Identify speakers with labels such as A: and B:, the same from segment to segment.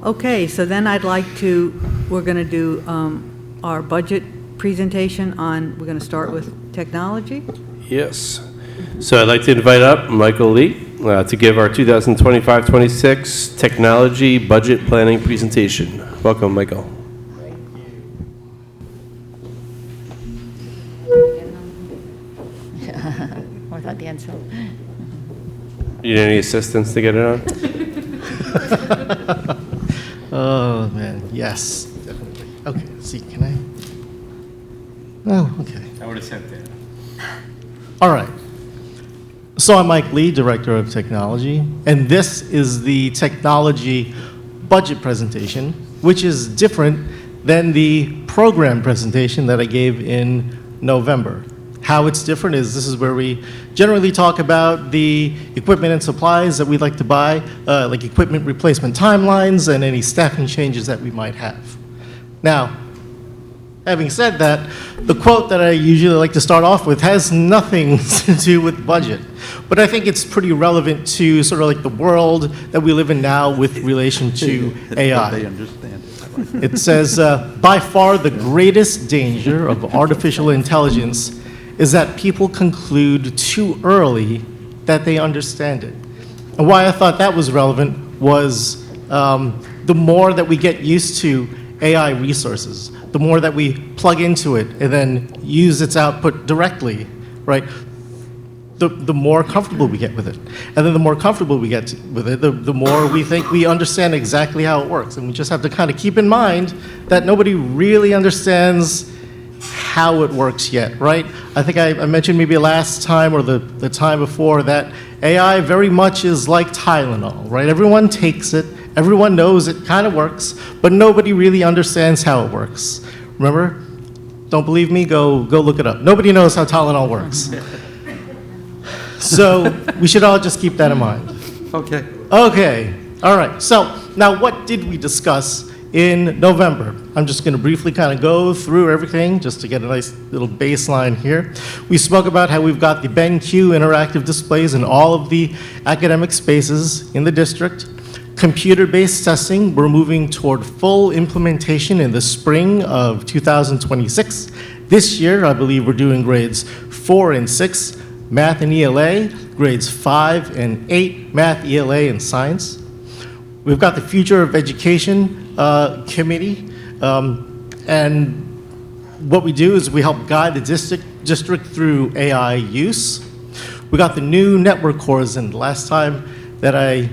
A: Okay, so then we're going to do our budget presentation on, we're going to start with technology.
B: Yes. So I'd like to invite up Michael Lee to give our 2025-26 technology budget planning presentation. Welcome, Michael.
C: Without the answer.
B: You need any assistance to get it on?
D: Oh, man, yes, definitely. Okay, see, can I? Oh, okay.
B: I would have sent that.
D: All right. So I'm Mike Lee, Director of Technology, and this is the technology budget presentation, which is different than the program presentation that I gave in November. How it's different is this is where we generally talk about the equipment and supplies that we'd like to buy, like equipment replacement timelines and any staffing changes that we might have. Now, having said that, the quote that I usually like to start off with has nothing to do with budget, but I think it's pretty relevant to sort of like the world that we live in now with relation to AI.
E: They understand it.
D: It says, by far the greatest danger of artificial intelligence is that people conclude too early that they understand it. And why I thought that was relevant was the more that we get used to AI resources, the more that we plug into it and then use its output directly, right? The more comfortable we get with it. And then the more comfortable we get with it, the more we think we understand exactly how it works. And we just have to kind of keep in mind that nobody really understands how it works yet, right? I think I mentioned maybe last time or the time before that AI very much is like Tylenol, right? Everyone takes it, everyone knows it kind of works, but nobody really understands how it works. Remember? Don't believe me? Go look it up. Nobody knows how Tylenol works. So we should all just keep that in mind.
E: Okay.
D: Okay, all right. So now what did we discuss in November? I'm just going to briefly kind of go through everything just to get a nice little baseline here. We spoke about how we've got the BenQ interactive displays in all of the academic spaces in the district. Computer-based testing, we're moving toward full implementation in the spring of 2026. This year, I believe we're doing grades 4 and 6, math and ELA, grades 5 and 8, math, ELA, and science. We've got the Future of Education Committee, and what we do is we help guide the district through AI use. We got the new network cores, and last time that I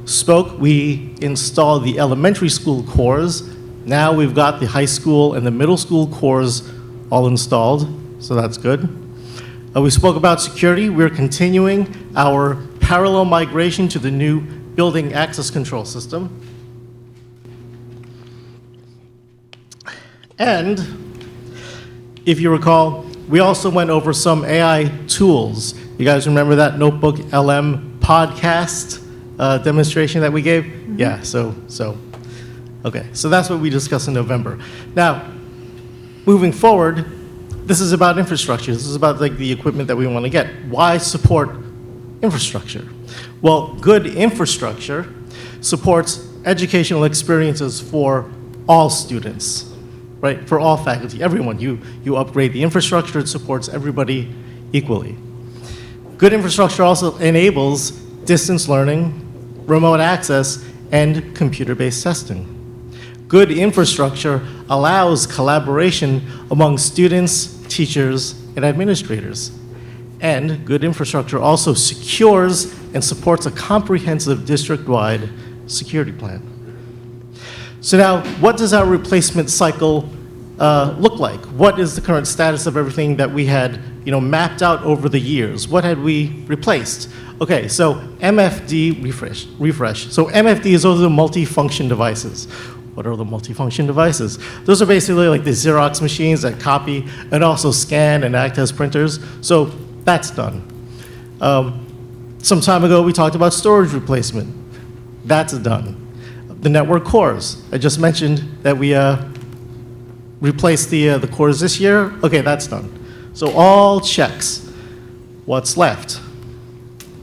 D: spoke, we installed the elementary school cores. Now we've got the high school and the middle school cores all installed, so that's good. We spoke about security. We're continuing our parallel migration to the new building access control system. And if you recall, we also went over some AI tools. You guys remember that Notebook LM podcast demonstration that we gave? Mm-hmm. Yeah, okay. So that's what we discussed in November. Now, moving forward, this is about infrastructure. This is about like the equipment that we want to get. Why support infrastructure? Well, good infrastructure supports educational experiences for all students, right? For all faculty, everyone. You upgrade the infrastructure, it supports everybody equally. Good infrastructure also enables distance learning, remote access, and computer-based testing. Good infrastructure allows collaboration among students, teachers, and administrators. And good infrastructure also secures and supports a comprehensive district-wide security plan. So now, what does our replacement cycle look like? What is the current status of everything that we had mapped out over the years? What had we replaced? Okay, so MFD refresh. So MFD is those are the multifunction devices. What are the multifunction devices? Those are basically like the Xerox machines that copy and also scan and act as printers. So that's done. Some time ago, we talked about storage replacement. That's done. The network cores. I just mentioned that we replaced the cores this year. Okay, that's done. So all checks. What's left?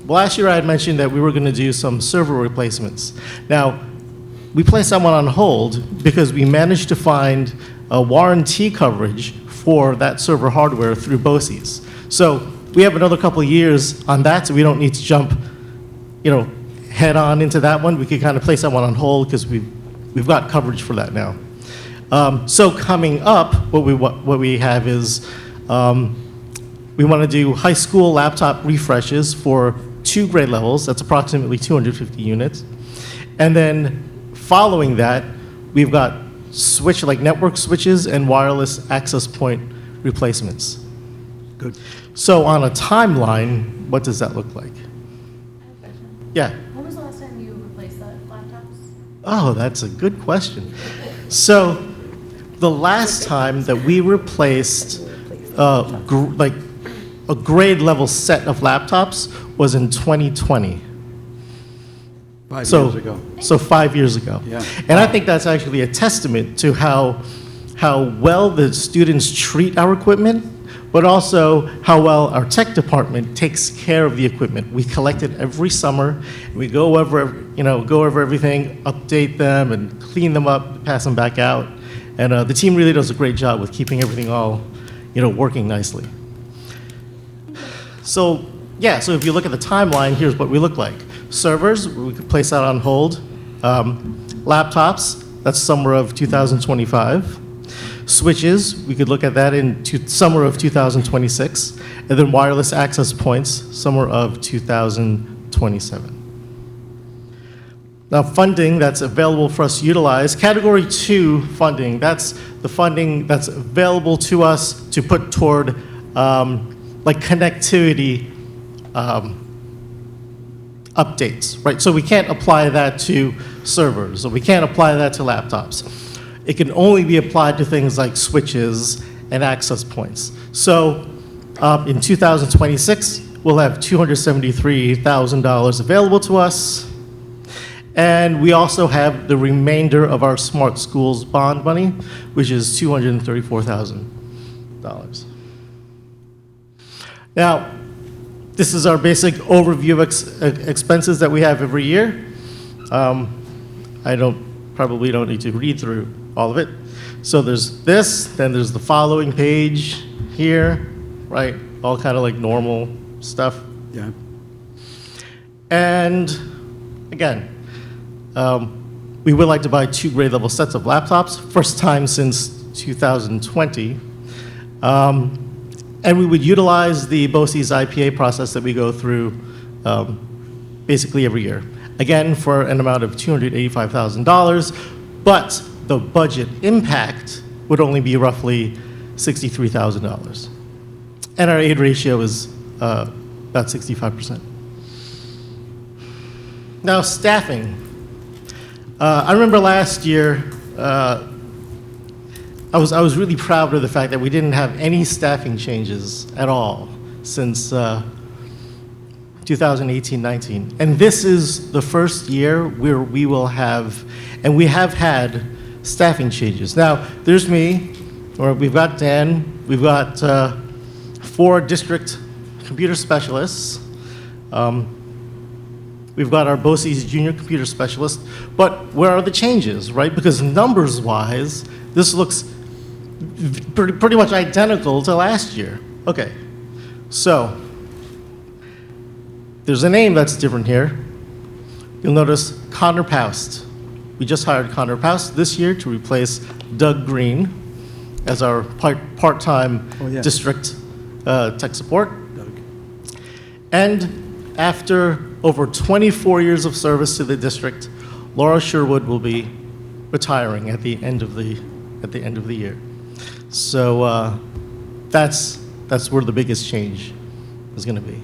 D: Last year, I had mentioned that we were going to do some server replacements. Now, we placed that one on hold because we managed to find a warranty coverage for that server hardware through BOCES. So we have another couple of years on that, so we don't need to jump, head on into that one. We could kind of place that one on hold because we've got coverage for that now. So coming up, what we have is we want to do high school laptop refreshes for 2 grade levels. That's approximately 250 units. And then following that, we've got network switches and wireless access point replacements.
E: Good.
D: So on a timeline, what does that look like?
F: I have a question.
D: Yeah.
F: When was the last time you replaced the laptops?
D: Oh, that's a good question. So the last time that we replaced a grade level set of laptops was in 2020.
E: 5 years ago.
D: So 5 years ago.
E: Yeah.
D: And I think that's actually a testament to how well the students treat our equipment, but also how well our tech department takes care of the equipment. We collect it every summer. We go over everything, update them, and clean them up, pass them back out. And the team really does a great job with keeping everything all, working nicely. So if you look at the timeline, here's what we look like. Servers, we could place that on hold. Laptops, that's summer of 2025. Switches, we could look at that in summer of 2026. And then wireless access points, summer of 2027. Now, funding that's available for us to utilize, Category 2 funding, that's the funding that's available to us to put toward connectivity updates, right? So we can't apply that to servers, or we can't apply that to laptops. It can only be applied to things like switches and access points. So in 2026, we'll have $273,000 available to us. And we also have the remainder of our Smart Schools bond money, which is $234,000. Now, this is our basic overview of expenses that we have every year. I probably don't need to read through all of it. So there's this, then there's the following page here, right? All kind of like normal stuff.
E: Yeah.
D: And again, we would like to buy 2 grade level sets of laptops, first time since 2020. And we would utilize the BOCES IPA process that we go through basically every year. Again, for an amount of $285,000, but the budget impact would only be roughly $63,000. And our aid ratio is about 65%. Now, staffing. I remember last year, I was really proud of the fact that we didn't have any staffing changes at all since 2018-19. And this is the first year where we will have, and we have had, staffing changes. Now, there's me, or we've got Dan, we've got 4 district computer specialists. We've got our BOCES junior computer specialist. But where are the changes, right? Because numbers-wise, this looks pretty much identical to last year. Okay, so there's a name that's different here. You'll notice Connor Poust. We just hired Connor Poust this year to replace Doug Green as our part-time district tech support.
E: Doug.
D: And after over 24 years of service to the district, Laura Sherwood will be retiring at the end of the year. So that's where the biggest change is going to be.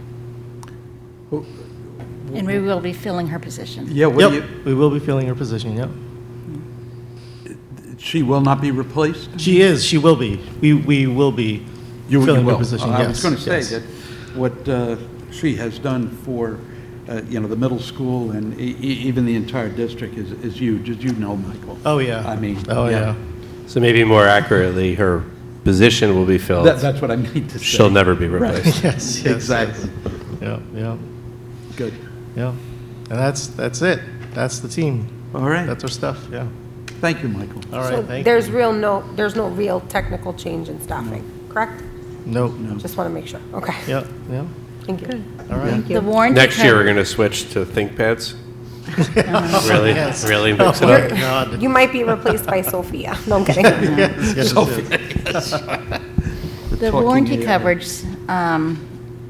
C: And we will be filling her position.
E: Yeah,
D: Yep, we will be filling her position. Yep,
E: she will not be replaced?
D: she is. She will be. We will be filling her position.
E: I
D: yes,
E: was going to say
D: yes.
E: that what she has done for, the middle school and even the entire district is huge, as you know, Michael.
D: Oh yeah.
E: I mean,
D: Oh yeah.
B: So maybe more accurately, her position will be filled.
E: That's what I mean to say.
B: She'll never be replaced.
D: Yes.
E: Exactly.
D: Yeah. Yeah.
E: Good.
D: Yeah. And that's it. That's the team.
E: All right.
D: That's our stuff, yeah.
E: Thank you, Michael.
D: All
G: So
D: right, thank
G: there's
D: you.
G: there's no real technical change in staffing, correct?
D: Nope.
G: Just want to make sure. Okay,
D: Yeah, yeah,
G: thank you.
D: all right.
C: The warranty.
B: Next year, we're
C: cover-
B: going to switch to ThinkPads. Really, really mix it
D: Oh,
B: up.
D: my God.
G: You might be replaced by Sophia. No, I'm kidding.
D: Yes, yes, yes.
C: The
E: Talking
C: warranty
E: AI.
C: coverage,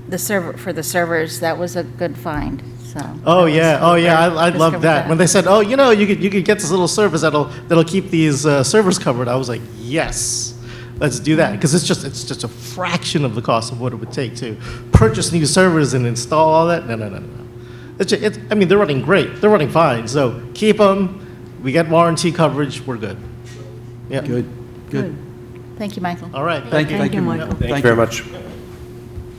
C: the server, for the servers, that was a good find, so.
D: Oh,
C: that was-
D: yeah, oh, yeah, I
C: just
D: love
C: covered
D: that. When they said, oh, you know, you could get this little service that'll keep these servers covered, I was like, yes, let's do that. Because it's just a fraction of the cost of what it would take to purchase new servers and install all that. No. I mean, they're running great, they're running fine, so keep them, we get warranty coverage, we're good. Yeah.
E: Good, good.
C: Thank you, Michael.
D: All right,
E: Thank you,
A: Thank you,
E: Michael.
A: Michael.
B: Thank you very much.